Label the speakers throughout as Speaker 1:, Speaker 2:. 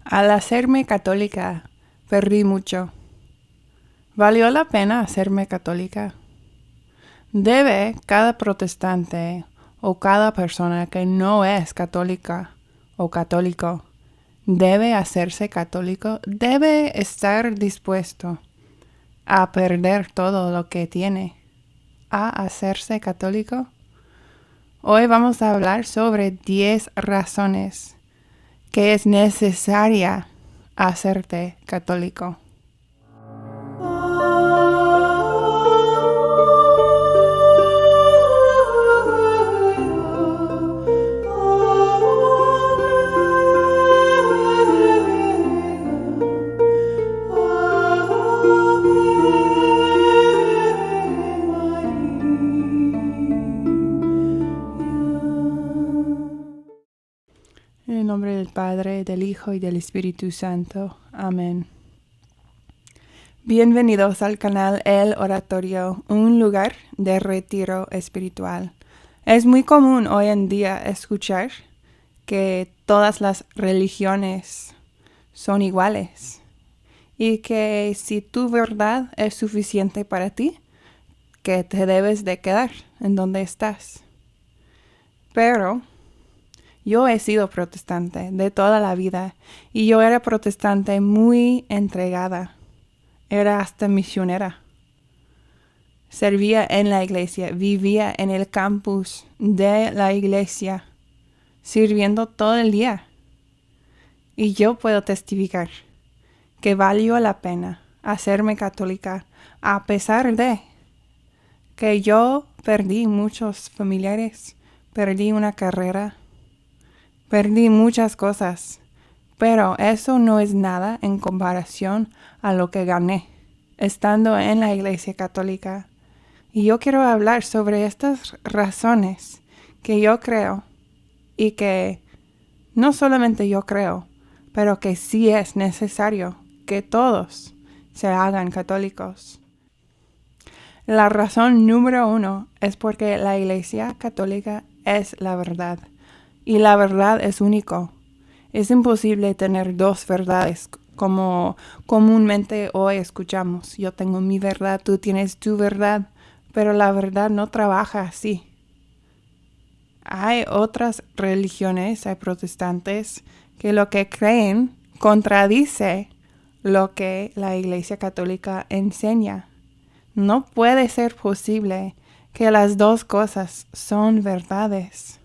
Speaker 1: Al hacerme católica, perdí mucho. ¿Valió la pena hacerme católica? ¿Debe cada protestante o cada persona que no es católica o católico debe hacerse católico? ¿Debe estar dispuesto a perder todo lo que tiene a hacerse católico? Hoy vamos a hablar sobre 10 razones que es necesaria hacerte católico. En el nombre del Padre, del Hijo y del Espíritu Santo. Amén. Bienvenidos al canal El Oratorio, un lugar de retiro espiritual. Es muy común hoy en día escuchar que todas las religiones son iguales y que si tu verdad es suficiente para ti, que te debes de quedar en donde estás. Pero yo he sido protestante de toda la vida y yo era protestante muy entregada. Era hasta misionera. Servía en la iglesia, vivía en el campus de la iglesia, sirviendo todo el día. Y yo puedo testificar que valió la pena hacerme católica a pesar de que yo perdí muchos familiares, perdí una carrera, perdí muchas cosas, pero eso no es nada en comparación a lo que gané estando en la Iglesia Católica. Y yo quiero hablar sobre estas razones que yo creo y que no solamente yo creo, pero que sí es necesario que todos se hagan católicos. La razón número 1 es porque la Iglesia Católica es la verdad. Y la verdad es único. Es imposible tener dos verdades como comúnmente hoy escuchamos. Yo tengo mi verdad, tú tienes tu verdad, pero la verdad no trabaja así. Hay otras religiones, hay protestantes, que lo que creen contradice lo que la Iglesia Católica enseña. No puede ser posible que las dos cosas son verdades.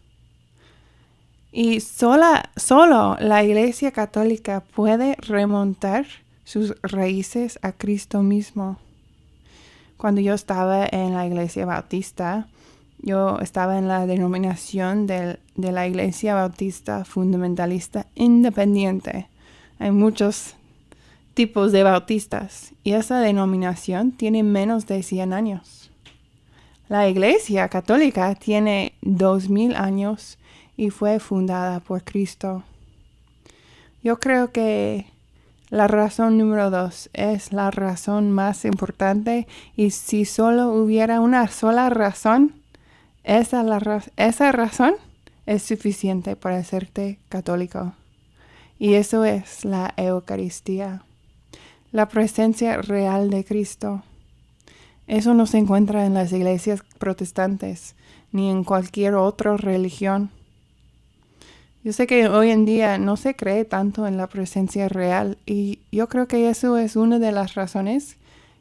Speaker 1: Y solo la Iglesia Católica puede remontar sus raíces a Cristo mismo. Cuando yo estaba en la Iglesia Bautista, yo estaba en la denominación de la Iglesia Bautista Fundamentalista Independiente. Hay muchos tipos de bautistas y esa denominación tiene menos de 100 años. La Iglesia Católica tiene 2000 años y fue fundada por Cristo. Yo creo que la razón número 2 es la razón más importante y si solo hubiera una sola razón, esa razón es suficiente para hacerte católico. Y eso es la Eucaristía, la presencia real de Cristo. Eso no se encuentra en las iglesias protestantes ni en cualquier otra religión. Yo sé que hoy en día no se cree tanto en la presencia real y yo creo que eso es una de las razones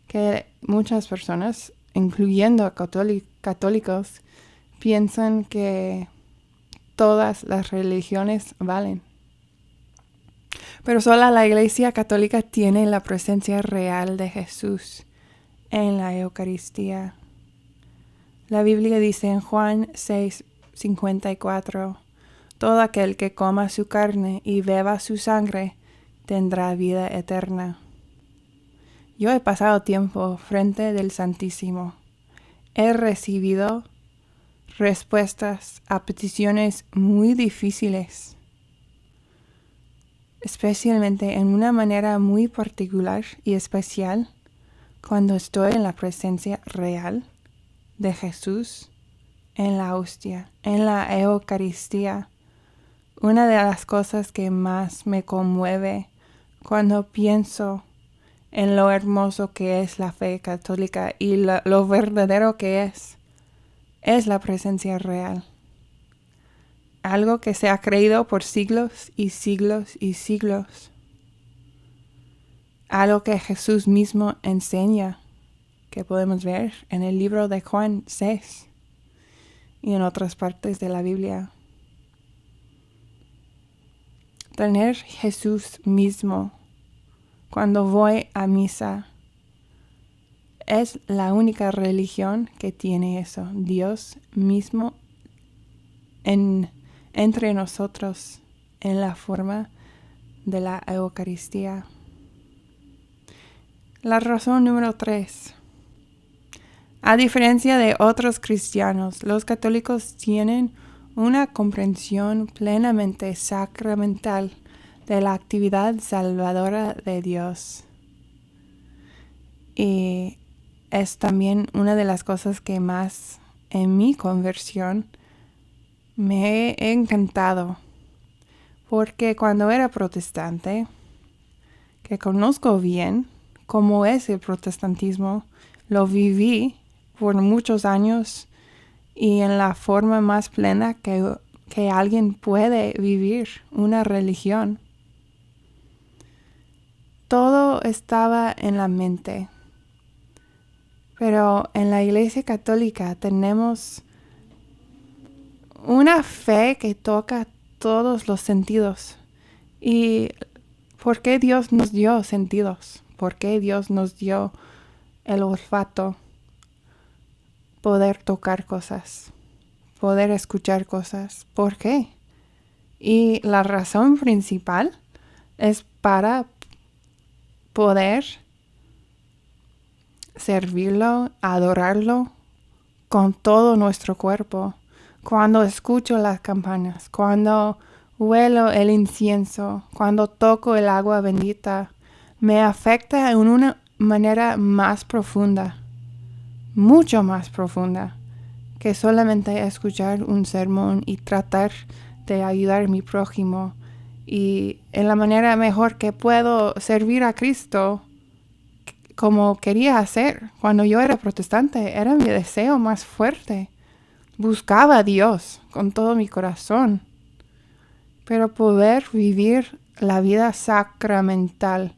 Speaker 1: que muchas personas, incluyendo católicos, piensan que todas las religiones valen. Pero solo la Iglesia Católica tiene la presencia real de Jesús en la Eucaristía. La Biblia dice en Juan 6:54, todo aquel que coma su carne y beba su sangre tendrá vida eterna. Yo he pasado tiempo frente del Santísimo. He recibido respuestas a peticiones muy difíciles, especialmente en una manera muy particular y especial cuando estoy en la presencia real de Jesús en la hostia, en la Eucaristía. una de las cosas que más me conmueve cuando pienso en lo hermoso que es la fe católica y lo verdadero que es la presencia real. Algo que se ha creído por siglos y siglos y siglos. Algo que Jesús mismo enseña, que podemos ver en el libro de Juan 6 y en otras partes de la Biblia. Tener Jesús mismo cuando voy a misa es la única religión que tiene eso. Dios mismo entre nosotros en la forma de la Eucaristía. La razón número 3. A diferencia de otros cristianos, los católicos tienen una comprensión plenamente sacramental de la actividad salvadora de Dios. Y es también una de las cosas que más en mi conversión me he encantado. Porque cuando era protestante, que conozco bien cómo es el protestantismo, lo viví por muchos años y en la forma más plena que alguien puede vivir una religión. Todo estaba en la mente. Pero en la Iglesia Católica tenemos una fe que toca todos los sentidos. ¿Y por qué Dios nos dio sentidos? ¿Por qué Dios nos dio el olfato? Poder tocar cosas, poder escuchar cosas. ¿Por qué? Y la razón principal es para poder servirlo, adorarlo con todo nuestro cuerpo. Cuando escucho las campanas, cuando huelo el incienso, cuando toco el agua bendita, me afecta en una manera más profunda, mucho más profunda, que solamente escuchar un sermón y tratar de ayudar a mi prójimo. Y en la manera mejor que puedo servir a Cristo, como quería hacer cuando yo era protestante, era mi deseo más fuerte. Buscaba a Dios con todo mi corazón. Pero poder vivir la vida sacramental,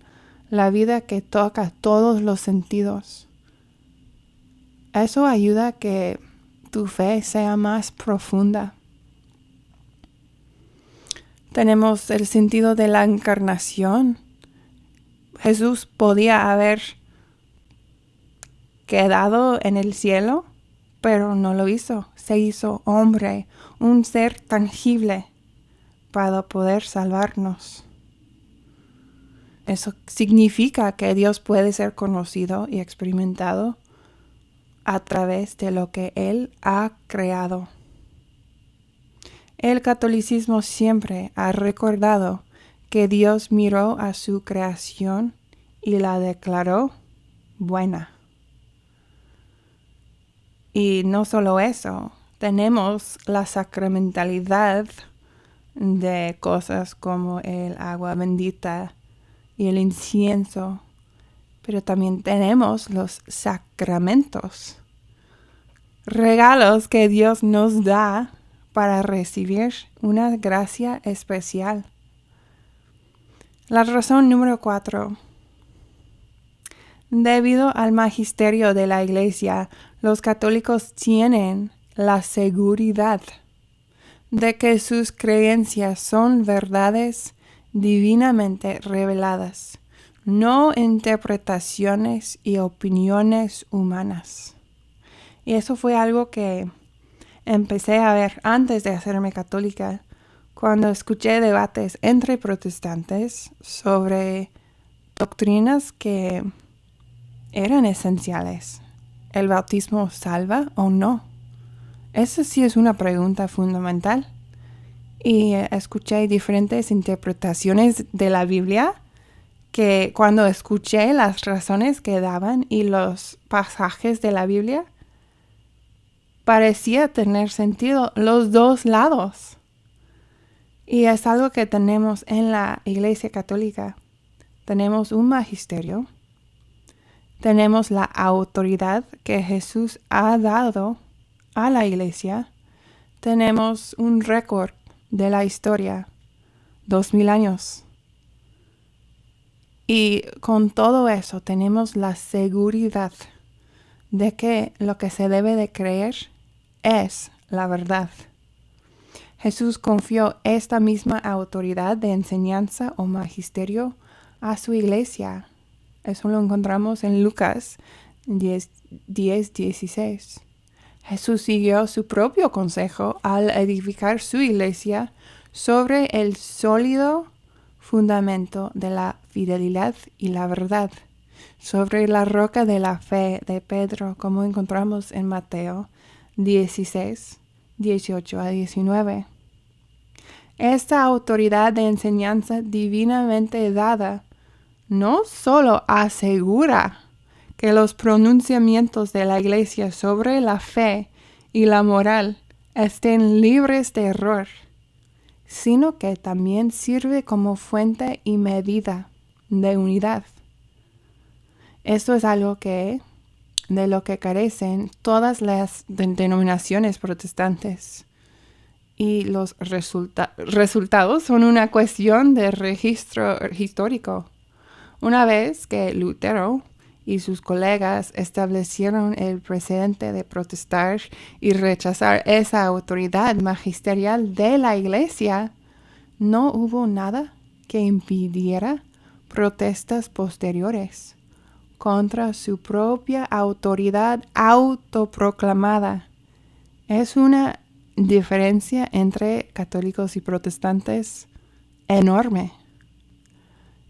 Speaker 1: la vida que toca todos los sentidos, eso ayuda a que tu fe sea más profunda. Tenemos el sentido de la encarnación. Jesús podía haber quedado en el cielo, pero no lo hizo. Se hizo hombre, un ser tangible para poder salvarnos. Eso significa que Dios puede ser conocido y experimentado a través de lo que Él ha creado. El catolicismo siempre ha recordado que Dios miró a su creación y la declaró buena. Y no solo eso, tenemos la sacramentalidad de cosas como el agua bendita y el incienso, pero también tenemos los sacramentos, regalos que Dios nos da para recibir una gracia especial. La razón número 4. Debido al magisterio de la Iglesia, los católicos tienen la seguridad de que sus creencias son verdades divinamente reveladas, no interpretaciones y opiniones humanas. Y eso fue algo que empecé a ver antes de hacerme católica, cuando escuché debates entre protestantes sobre doctrinas que eran esenciales. ¿El bautismo salva o no? Esa sí es una pregunta fundamental. Y escuché diferentes interpretaciones de la Biblia que cuando escuché las razones que daban y los pasajes de la Biblia, parecía tener sentido los dos lados. Y es algo que tenemos en la Iglesia Católica. Tenemos un magisterio, tenemos la autoridad que Jesús ha dado a la Iglesia, tenemos un récord de la historia, 2000 años. Y con todo eso tenemos la seguridad de que lo que se debe de creer es la verdad. Jesús confió esta misma autoridad de enseñanza o magisterio a su iglesia. Eso lo encontramos en Lucas 10:16. Jesús siguió su propio consejo al edificar su iglesia sobre el sólido fundamento de la fidelidad y la verdad, sobre la roca de la fe de Pedro, como encontramos en Mateo 16:18-19. Esta autoridad de enseñanza divinamente dada no solo asegura que los pronunciamientos de la Iglesia sobre la fe y la moral estén libres de error, sino que también sirve como fuente y medida de unidad. Esto es algo de lo que carecen todas las denominaciones protestantes. Y los resultados son una cuestión de registro histórico. Una vez que Lutero y sus colegas establecieron el precedente de protestar y rechazar esa autoridad magisterial de la Iglesia, no hubo nada que impidiera protestas posteriores contra su propia autoridad autoproclamada. Es una diferencia entre católicos y protestantes enorme.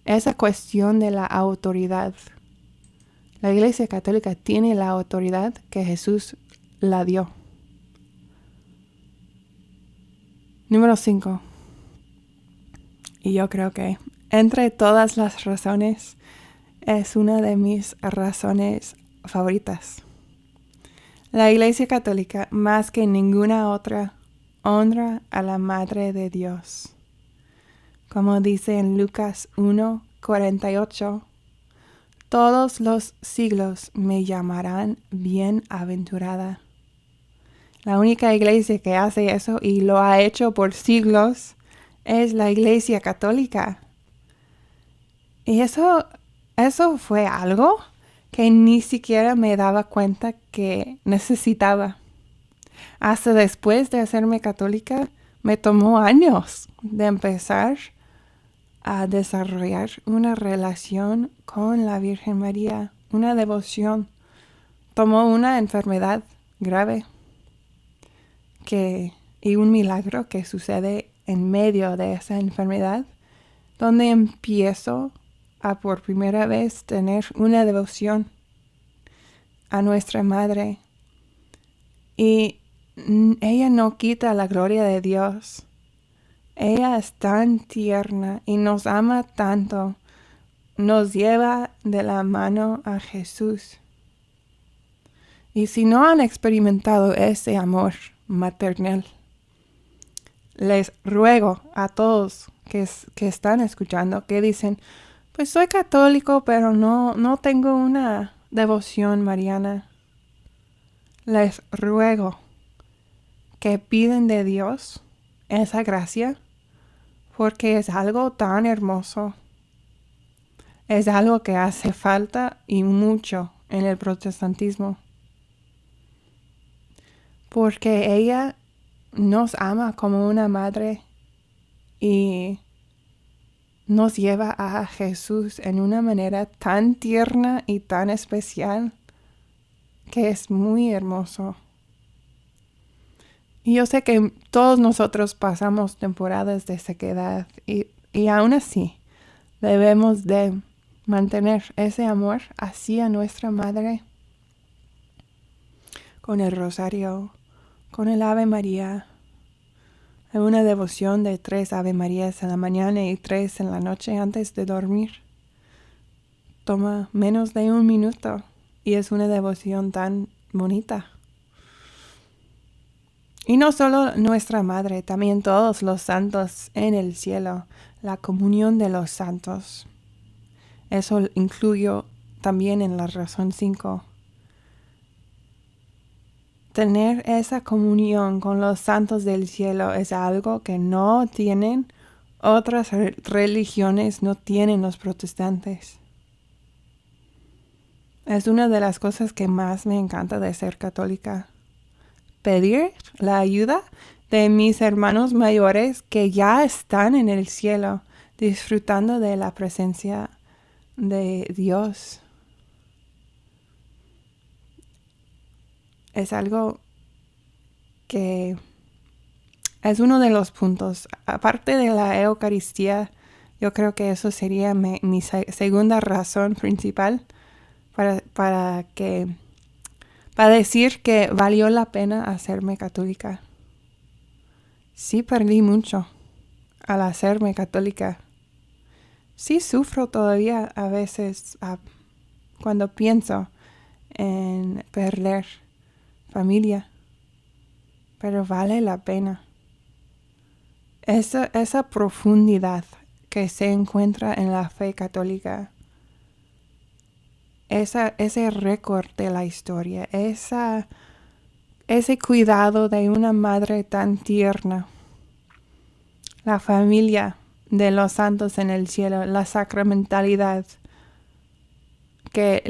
Speaker 1: Esa cuestión de la autoridad. La Iglesia Católica tiene la autoridad que Jesús la dio. Número 5. Y yo creo que entre todas las razones es una de mis razones favoritas. La Iglesia Católica, más que ninguna otra, honra a la Madre de Dios. Como dice en Lucas 1:48, todos los siglos me llamarán bienaventurada. La única iglesia que hace eso y lo ha hecho por siglos es la Iglesia Católica. Y eso fue algo que ni siquiera me daba cuenta que necesitaba. Hasta después de hacerme católica, me tomó años de empezar a desarrollar una relación con la Virgen María, una devoción. Tomó una enfermedad grave y un milagro que sucede en medio de esa enfermedad, donde empiezo a por primera vez tener una devoción a nuestra Madre. Y ella no quita la gloria de Dios. Ella es tan tierna y nos ama tanto. Nos lleva de la mano a Jesús. Y si no han experimentado ese amor maternal, les ruego a todos que están escuchando, que dicen, pues soy católico, pero no tengo una devoción mariana. Les ruego que piden de Dios esa gracia, porque es algo tan hermoso. Es algo que hace falta y mucho en el protestantismo. Porque ella nos ama como una madre y nos lleva a Jesús en una manera tan tierna y tan especial que es muy hermoso. Y yo sé que todos nosotros pasamos temporadas de sequedad y aún así debemos de mantener ese amor hacia nuestra Madre con el rosario, con el Ave María. Hay una devoción de 3 Ave Marías en la mañana y 3 en la noche antes de dormir. Toma menos de 1 minuto y es una devoción tan bonita. Y no solo nuestra Madre, también todos los santos en el cielo, la comunión de los santos. Eso incluyo también en la razón 5. Tener esa comunión con los santos del cielo es algo que no tienen otras religiones, no tienen los protestantes. Es una de las cosas que más me encanta de ser católica. Pedir la ayuda de mis hermanos mayores que ya están en el cielo, disfrutando de la presencia de Dios. Es algo que es uno de los puntos. Aparte de la Eucaristía, yo creo que eso sería mi segunda razón principal para decir que valió la pena hacerme católica. Sí perdí mucho al hacerme católica. Sí sufro todavía a veces cuando pienso en perder familia, pero vale la pena. Esa profundidad que se encuentra en la fe católica, ese récord de la historia, ese cuidado de una madre tan tierna, la familia de los santos en el cielo, la sacramentalidad que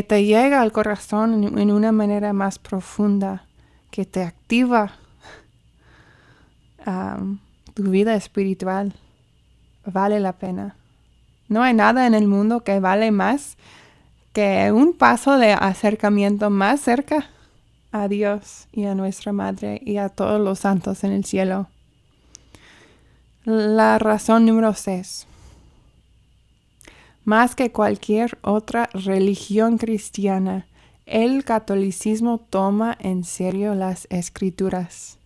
Speaker 1: te llega al corazón en una manera más profunda, que te activa tu vida espiritual, vale la pena. No hay nada en el mundo que vale más que un paso de acercamiento más cerca a Dios y a nuestra Madre y a todos los santos en el cielo. La razón número 6. Más que cualquier otra religión cristiana, el catolicismo toma en serio las escrituras.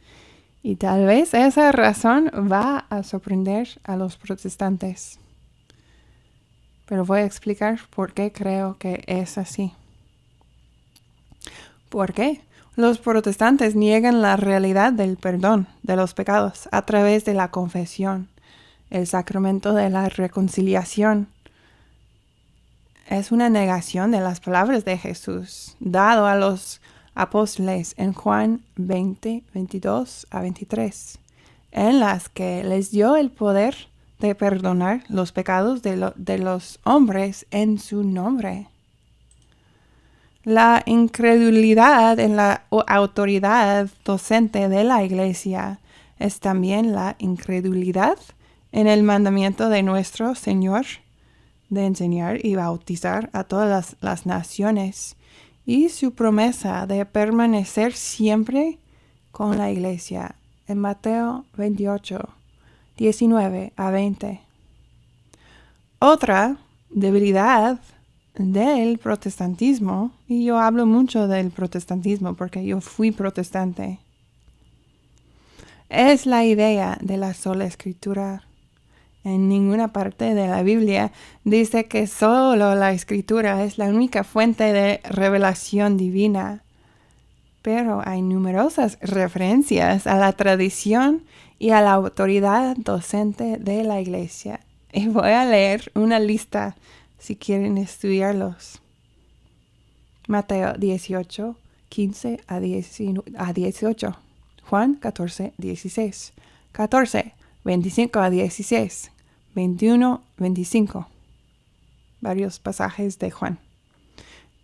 Speaker 1: Y tal vez esa razón va a sorprender a los protestantes. Pero voy a explicar por qué creo que es así. ¿Por qué? Los protestantes niegan la realidad del perdón de los pecados a través de la confesión, el sacramento de la reconciliación. Es una negación de las palabras de Jesús, dado a los apóstoles en Juan 20, 22 a 23, en las que les dio el poder de perdonar los pecados de los hombres en su nombre. La incredulidad en la autoridad docente de la Iglesia es también la incredulidad en el mandamiento de nuestro Señor de enseñar y bautizar a todas las naciones y su promesa de permanecer siempre con la Iglesia en Mateo 28, 19 a 20. Otra debilidad del protestantismo, y yo hablo mucho del protestantismo porque yo fui protestante, es la idea de la sola escritura. En ninguna parte de la Biblia dice que solo la escritura es la única fuente de revelación divina. Pero hay numerosas referencias a la tradición y a la autoridad docente de la Iglesia. Y voy a leer una lista si quieren estudiarlos. Mateo 18, 15 a 18. Juan 14, 16. 14, 25 a 16. 21, 25. Varios pasajes de Juan.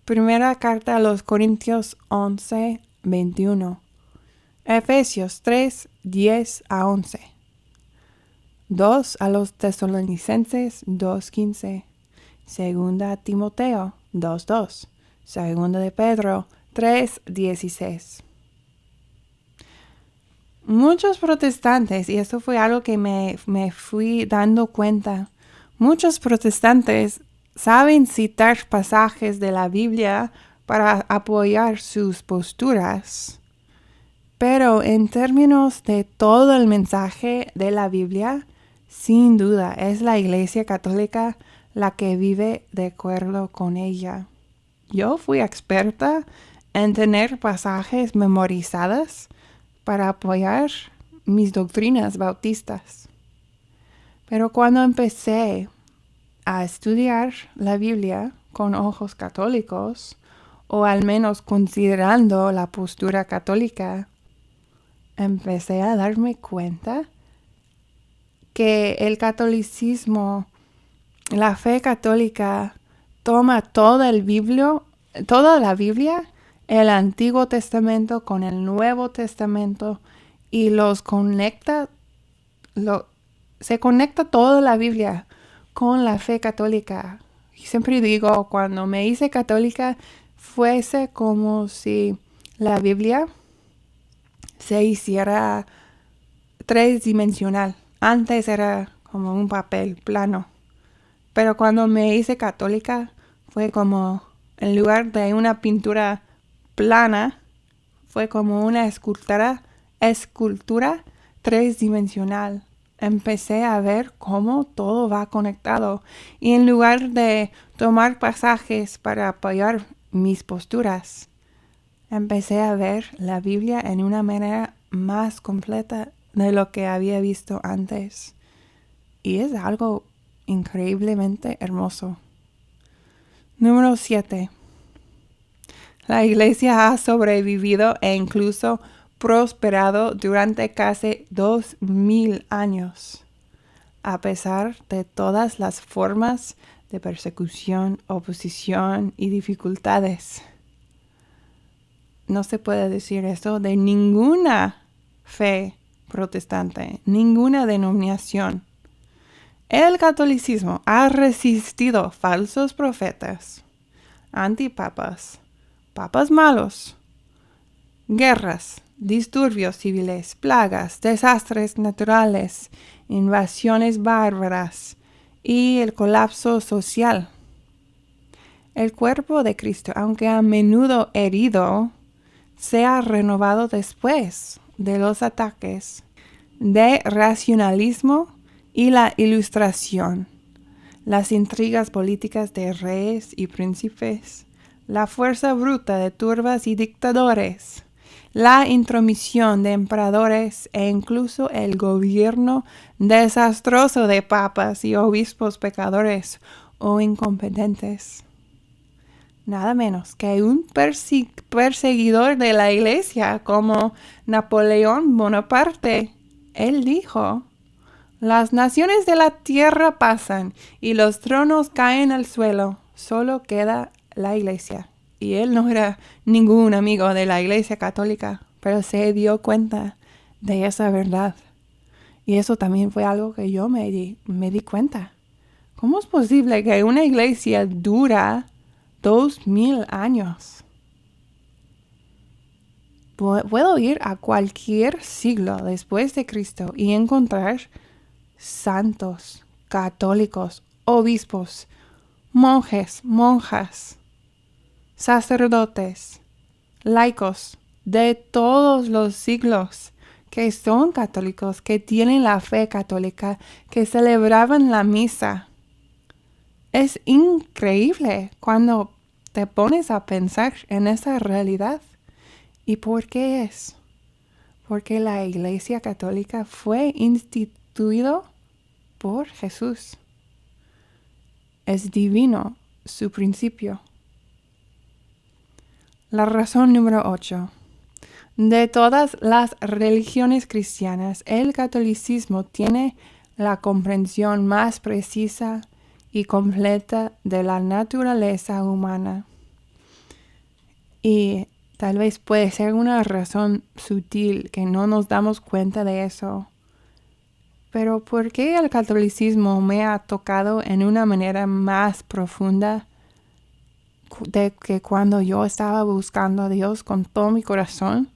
Speaker 1: Primera carta a los Corintios 11, 21. Efesios 3, 10 a 11. 2 a los Tesalonicenses 2, 15. Segunda Timoteo 2, 2. Segunda de Pedro 3, 16. Muchos protestantes, y esto fue algo que me fui dando cuenta, muchos protestantes saben citar pasajes de la Biblia para apoyar sus posturas, pero en términos de todo el mensaje de la Biblia, sin duda es la Iglesia Católica la que vive de acuerdo con ella. Yo fui experta en tener pasajes memorizados para apoyar mis doctrinas bautistas. Pero cuando empecé a estudiar la Biblia con ojos católicos, o al menos considerando la postura católica, empecé a darme cuenta que el catolicismo, la fe católica, toma toda la Biblia, el Antiguo Testamento con el Nuevo Testamento y se conecta toda la Biblia con la fe católica. Y siempre digo, cuando me hice católica, fuese como si la Biblia se hiciera tridimensional. Antes era como un papel plano. Pero cuando me hice católica, fue como, en lugar de una pintura plana, fue como una escultura tridimensional. Empecé a ver cómo todo va conectado. Y en lugar de tomar pasajes para apoyar mis posturas, empecé a ver la Biblia en una manera más completa de lo que había visto antes. Y es algo increíblemente hermoso. Número 7. La Iglesia ha sobrevivido e incluso prosperado durante casi 2000 años, a pesar de todas las formas de persecución, oposición y dificultades. No se puede decir eso de ninguna fe protestante, ninguna denominación. El catolicismo ha resistido falsos profetas, antipapas, papas malos, guerras, disturbios civiles, plagas, desastres naturales, invasiones bárbaras y el colapso social. El cuerpo de Cristo, aunque a menudo herido, se ha renovado después de los ataques de racionalismo y la ilustración, las intrigas políticas de reyes y príncipes, la fuerza bruta de turbas y dictadores, la intromisión de emperadores e incluso el gobierno desastroso de papas y obispos pecadores o incompetentes. Nada menos que un perseguidor de la Iglesia como Napoleón Bonaparte. Él dijo: las naciones de la tierra pasan y los tronos caen al suelo, solo queda la Iglesia. Y él no era ningún amigo de la Iglesia católica, pero se dio cuenta de esa verdad. Y eso también fue algo que yo me di cuenta. ¿Cómo es posible que una iglesia dura 2000 años? Puedo ir a cualquier siglo después de Cristo y encontrar santos, católicos, obispos, monjes, monjas, sacerdotes, laicos de todos los siglos que son católicos, que tienen la fe católica, que celebraban la misa. Es increíble cuando te pones a pensar en esa realidad. ¿Y por qué es? Porque la Iglesia Católica fue instituido por Jesús. Es divino su principio. La razón número 8. De todas las religiones cristianas, el catolicismo tiene la comprensión más precisa y completa de la naturaleza humana. Y tal vez puede ser una razón sutil que no nos damos cuenta de eso. Pero ¿por qué el catolicismo me ha tocado en una manera más profunda de que cuando yo estaba buscando a Dios con todo mi corazón,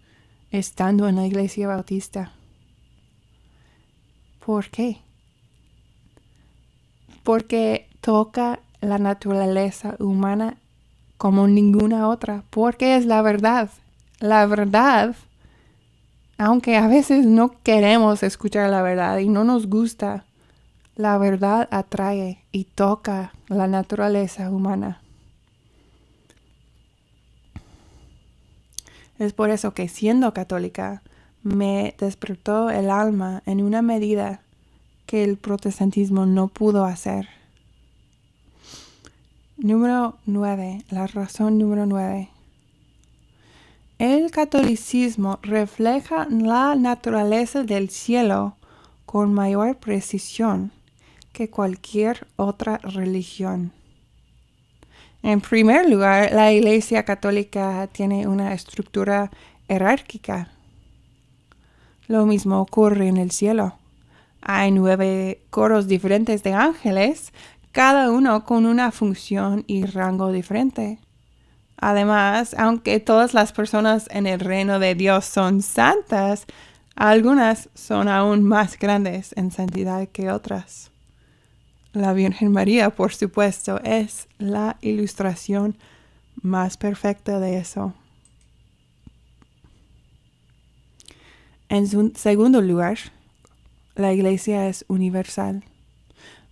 Speaker 1: estando en la iglesia bautista? ¿Por qué? Porque toca la naturaleza humana como ninguna otra, porque es la verdad. La verdad, aunque a veces no queremos escuchar la verdad y no nos gusta, la verdad atrae y toca la naturaleza humana. Es por eso que siendo católica me despertó el alma en una medida que el protestantismo no pudo hacer. Número 9. La razón número 9. El catolicismo refleja la naturaleza del cielo con mayor precisión que cualquier otra religión. En primer lugar, la Iglesia Católica tiene una estructura jerárquica. Lo mismo ocurre en el cielo. Hay 9 coros diferentes de ángeles, cada uno con una función y rango diferente. Además, aunque todas las personas en el reino de Dios son santas, algunas son aún más grandes en santidad que otras. La Virgen María, por supuesto, es la ilustración más perfecta de eso. En segundo lugar, la Iglesia es universal.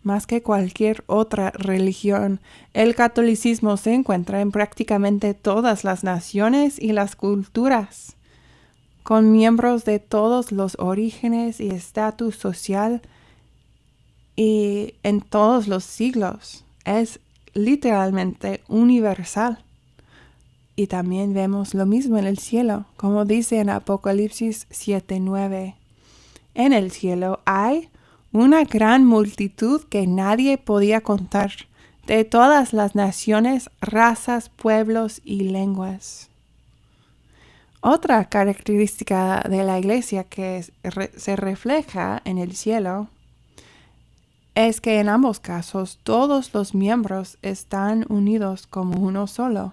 Speaker 1: Más que cualquier otra religión, el catolicismo se encuentra en prácticamente todas las naciones y las culturas, con miembros de todos los orígenes y estatus social y en todos los siglos. Es literalmente universal. Y también vemos lo mismo en el cielo, como dice en Apocalipsis 7:9. En el cielo hay una gran multitud que nadie podía contar, de todas las naciones, razas, pueblos y lenguas. Otra característica de la Iglesia que se refleja en el cielo es que en ambos casos todos los miembros están unidos como uno solo,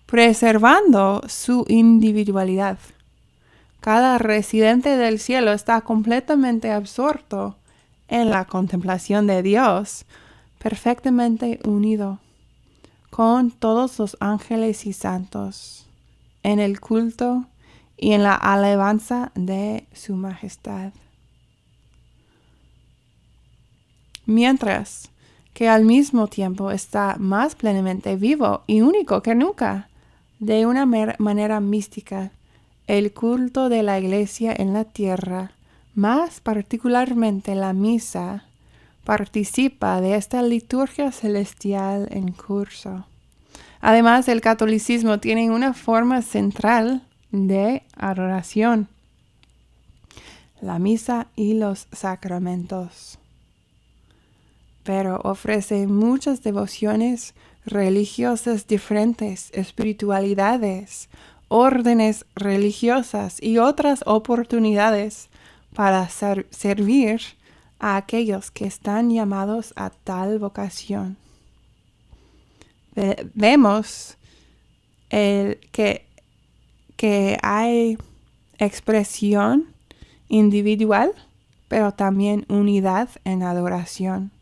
Speaker 1: preservando su individualidad. Cada residente del cielo está completamente absorto en la contemplación de Dios, perfectamente unido con todos los ángeles y santos, en el culto y en la alabanza de su majestad. Mientras que al mismo tiempo está más plenamente vivo y único que nunca, de una manera mística, el culto de la Iglesia en la tierra, más particularmente la misa, participa de esta liturgia celestial en curso. Además, el catolicismo tiene una forma central de adoración, la misa y los sacramentos, pero ofrece muchas devociones religiosas diferentes, espiritualidades, órdenes religiosas y otras oportunidades para servir a aquellos que están llamados a tal vocación. Vemos que hay expresión individual, pero también unidad en adoración.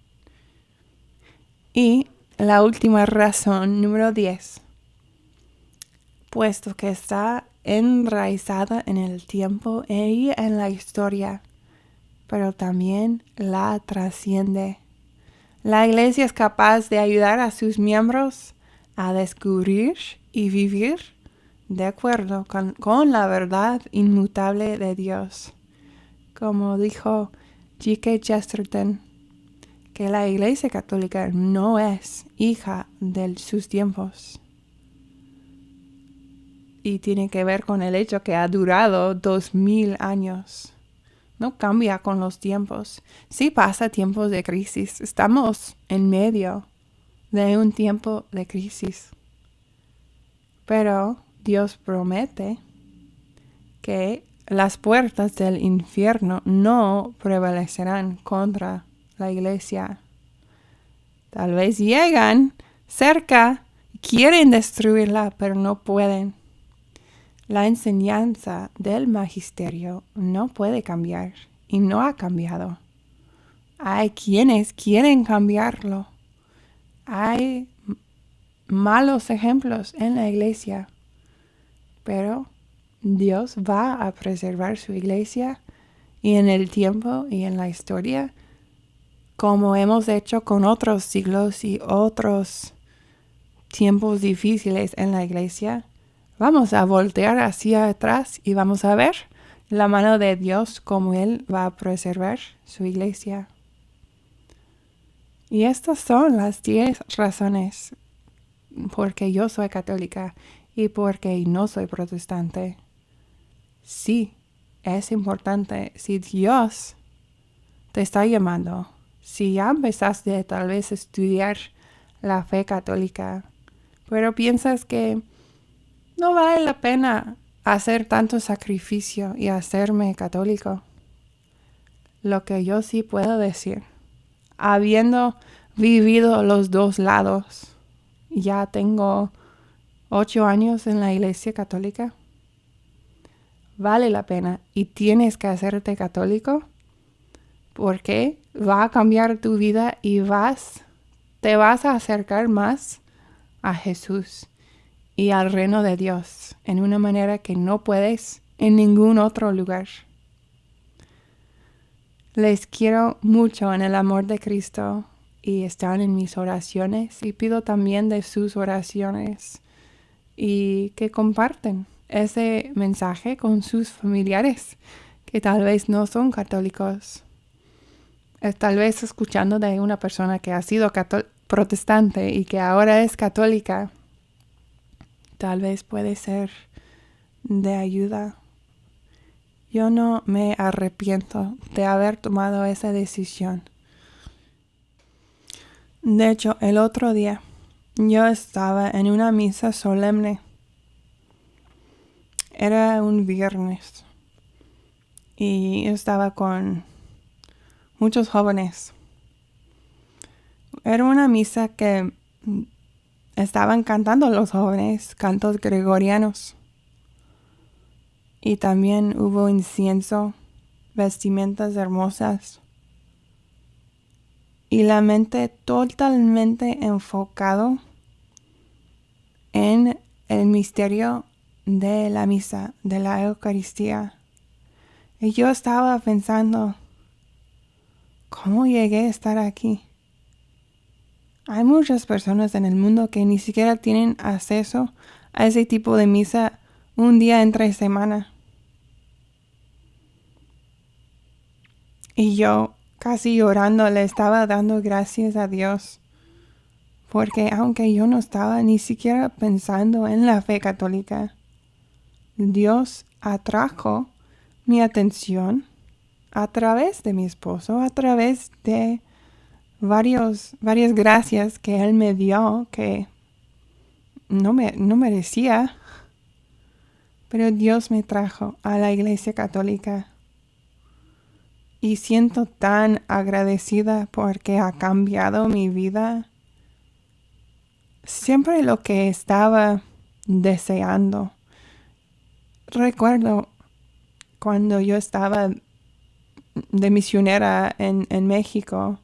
Speaker 1: Y la última razón, número 10. Puesto que está enraizada en el tiempo y en la historia, pero también la trasciende. La Iglesia es capaz de ayudar a sus miembros a descubrir y vivir de acuerdo con la verdad inmutable de Dios. Como dijo G.K. Chesterton, que la Iglesia Católica no es hija de sus tiempos. Y tiene que ver con el hecho que ha durado 2000 años. No cambia con los tiempos. Sí pasa tiempos de crisis. Estamos en medio de un tiempo de crisis. Pero Dios promete que las puertas del infierno no prevalecerán contra la Iglesia. Tal vez llegan cerca, quieren destruirla, pero no pueden. La enseñanza del magisterio no puede cambiar y no ha cambiado. Hay quienes quieren cambiarlo. Hay malos ejemplos en la Iglesia, pero Dios va a preservar su Iglesia y en el tiempo y en la historia, como hemos hecho con otros siglos y otros tiempos difíciles en la Iglesia. Vamos a voltear hacia atrás y vamos a ver la mano de Dios, como Él va a preservar su iglesia. Y estas son las 10 razones porque yo soy católica y porque no soy protestante. Sí, es importante. Si Dios te está llamando, si ya empezaste tal vez a estudiar la fe católica, pero piensas que no vale la pena hacer tanto sacrificio y hacerme católico, lo que yo sí puedo decir, habiendo vivido los dos lados, ya tengo 8 años en la iglesia católica, vale la pena y tienes que hacerte católico porque va a cambiar tu vida y te vas a acercar más a Jesús y al reino de Dios en una manera que no puedes en ningún otro lugar. Les quiero mucho en el amor de Cristo y están en mis oraciones y pido también de sus oraciones y que comparten ese mensaje con sus familiares que tal vez no son católicos. Tal vez escuchando de una persona que ha sido protestante y que ahora es católica, tal vez puede ser de ayuda. Yo no me arrepiento de haber tomado esa decisión. De hecho, el otro día yo estaba en una misa solemne. Era un viernes y yo estaba con muchos jóvenes. Era una misa que estaban cantando los jóvenes cantos gregorianos. Y también hubo incienso, vestimentas hermosas. Y la mente totalmente enfocado en el misterio de la misa, de la Eucaristía. Y yo estaba pensando, ¿cómo llegué a estar aquí? Hay muchas personas en el mundo que ni siquiera tienen acceso a ese tipo de misa un día entre semana. Y yo casi llorando le estaba dando gracias a Dios. Porque aunque yo no estaba ni siquiera pensando en la fe católica, Dios atrajo mi atención a través de mi esposo, a través de varias gracias que Él me dio que no merecía. Pero Dios me trajo a la iglesia católica. Y siento tan agradecida porque ha cambiado mi vida. Siempre lo que estaba deseando. Recuerdo cuando yo estaba de misionera en México.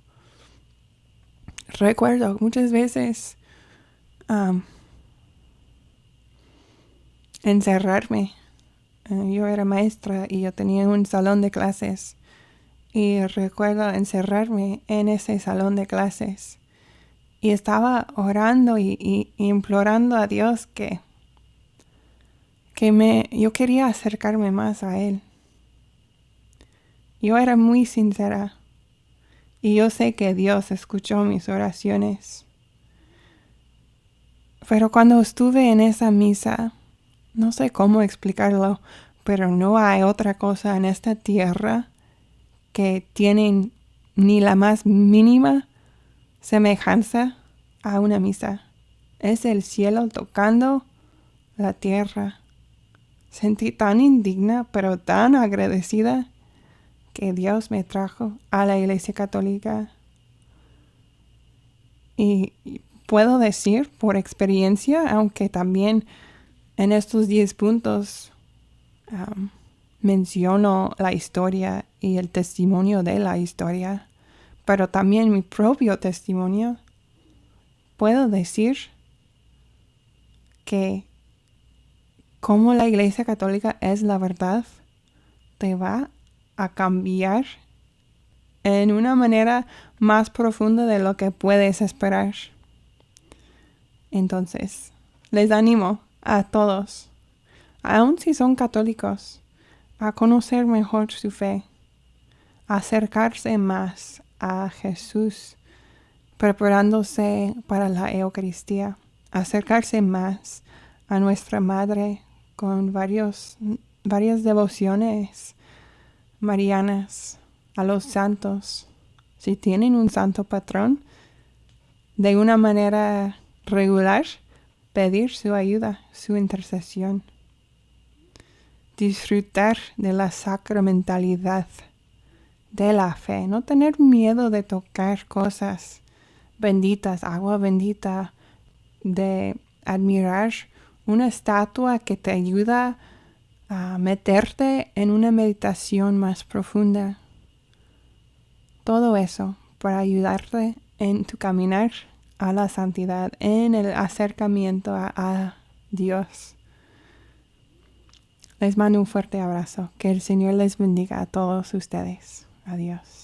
Speaker 1: Recuerdo muchas veces encerrarme. Yo era maestra y yo tenía un salón de clases. Y recuerdo encerrarme en ese salón de clases. Y estaba orando y implorando a Dios que yo quería acercarme más a Él. Yo era muy sincera. Y yo sé que Dios escuchó mis oraciones. Pero cuando estuve en esa misa, no sé cómo explicarlo, pero no hay otra cosa en esta tierra que tiene ni la más mínima semejanza a una misa. Es el cielo tocando la tierra. Sentí tan indigna, pero tan agradecida que Dios me trajo a la iglesia católica. Y puedo decir por experiencia, aunque también en estos 10 puntos menciono la historia y el testimonio de la historia, pero también mi propio testimonio, puedo decir que como la iglesia católica es la verdad, te va a cambiar en una manera más profunda de lo que puedes esperar. Entonces, les animo a todos, aun si son católicos, a conocer mejor su fe, a acercarse más a Jesús, preparándose para la Eucaristía, acercarse más a nuestra Madre con varias devociones marianas, a los santos. Si tienen un santo patrón, de una manera regular, pedir su ayuda, su intercesión. Disfrutar de la sacramentalidad de la fe, no tener miedo de tocar cosas benditas, agua bendita, de admirar una estatua que te ayuda a meterte en una meditación más profunda. Todo eso para ayudarte en tu caminar a la santidad, en el acercamiento a Dios. Les mando un fuerte abrazo. Que el Señor les bendiga a todos ustedes. Adiós.